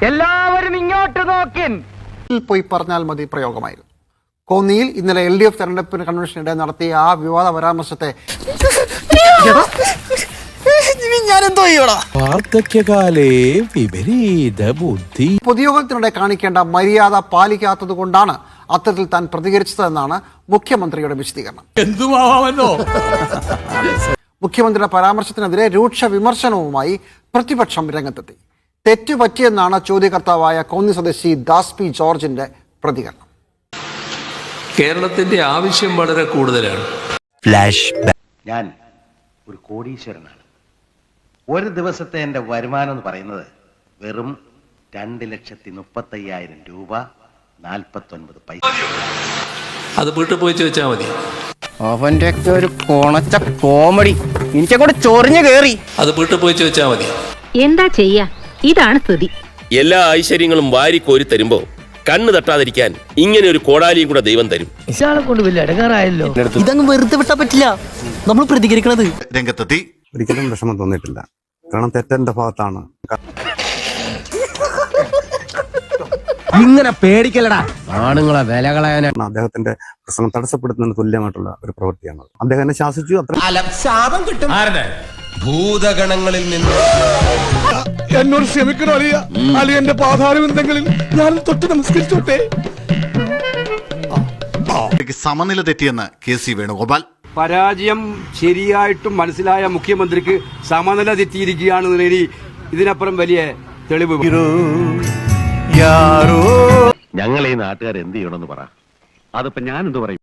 എല്ലാവരും ഇങ്ങോട്ട് നോക്കിൻ പോയി പറഞ്ഞാൽ മതി പ്രയോഗമായിരുന്നു. കോന്നിയിൽ ഇന്നലെ LDF തെരഞ്ഞെടുപ്പിന് കൺവെൻഷനിടെ നടത്തിയ ആ വിവാദ പരാമർശത്തെ പൊതുയോഗത്തിനിടെ കാണിക്കേണ്ട മര്യാദ പാലിക്കാത്തത് കൊണ്ടാണ് അത്തരത്തിൽ താൻ പ്രതികരിച്ചതെന്നാണ് മുഖ്യമന്ത്രിയുടെ വിശദീകരണം. മുഖ്യമന്ത്രിയുടെ പരാമർശത്തിനെതിരെ രൂക്ഷ വിമർശനവുമായി പ്രതിപക്ഷം രംഗത്തെത്തി. തെറ്റുപറ്റിയെന്നാണ് ചോദ്യകർത്താവായ കോന്നി സ്വദേശി ദാസ് പി ജോർജിന്റെ പ്രതികരണം. കേരളത്തിന്റെ ആവശ്യം വളരെ കൂടുതലാണ്. ഞാൻ ഒരു കോടീശ്വരനാണ്. ഒരു ദിവസത്തെ എൻ്റെ വരുമാനം എന്ന് പറയുന്നത് വെറും 2,35,000 രൂപ 49 പൈസ. അത് വീട്ടിൽ പോയി ചോദിച്ചാൽ മതി. അവന്റെ ഒരു കൊണച്ച കോമഡി എനിക്കങ്ങോട്ട് ചൊറിഞ്ഞു കേറി. അത് വീട്ടിൽ പോയി ചോദിച്ചാൽ മതി. എന്താ ചെയ്യാ, ഇതാണ് സ്ഥിതി. എല്ലാ ഐശ്വര്യങ്ങളും വാരി കോരി തരുമ്പോ കണ്ണ് തട്ടാതിരിക്കാൻ ഇങ്ങനെ ഒരു കോടാലിയും കൂടെ ദൈവം തരും. കൊണ്ട് വലിയ ഇടങ്ങാറായല്ലോ. ഇതങ്ങ് വെറുതെ വിട്ടാ പറ്റില്ല, നമ്മൾ പ്രതികരിക്കണത്. രംഗത്തെത്തി. ഒരിക്കലും വിഷമം തോന്നിയിട്ടില്ല, കാരണം തെറ്റെന്റെ ഭാഗത്താണ്. ഇങ്ങനെ പേടിക്കലടാ, ആണുങ്ങളെ വില കളയാനാ. അദ്ദേഹത്തിന്റെ പ്രസംഗം തടസ്സപ്പെടുത്തുന്നതിന് തുല്യമായിട്ടുള്ള ഒരു പ്രവൃത്തിയാണ്. അദ്ദേഹം എന്നെ ശാസിച്ചു. അത്ര ശാപം കിട്ടും ഭൂതഗണങ്ങളിൽ നിന്ന്. എന്നോട് ക്ഷമിക്കണോ അലിയ? അലിയന്റെ പാതാരവിന്ദങ്ങളിൽ ഞാൻ തൊട്ട് നമസ്കരിച്ചോട്ടെ. സമനില തെറ്റിയെന്ന് KC വേണുഗോപാൽ. പരാജയം ശരിയായിട്ടും മനസ്സിലായ മുഖ്യമന്ത്രിക്ക് സമനില തെറ്റിയിരിക്കുകയാണെന്ന് ഇതിനപ്പുറം വലിയ തെളിവ്. ഞങ്ങൾ ഈ നാട്ടുകാർ എന്ത് ചെയ്യണമെന്ന് പറ. അതിപ്പോ ഞാൻ എന്ത് പറയും?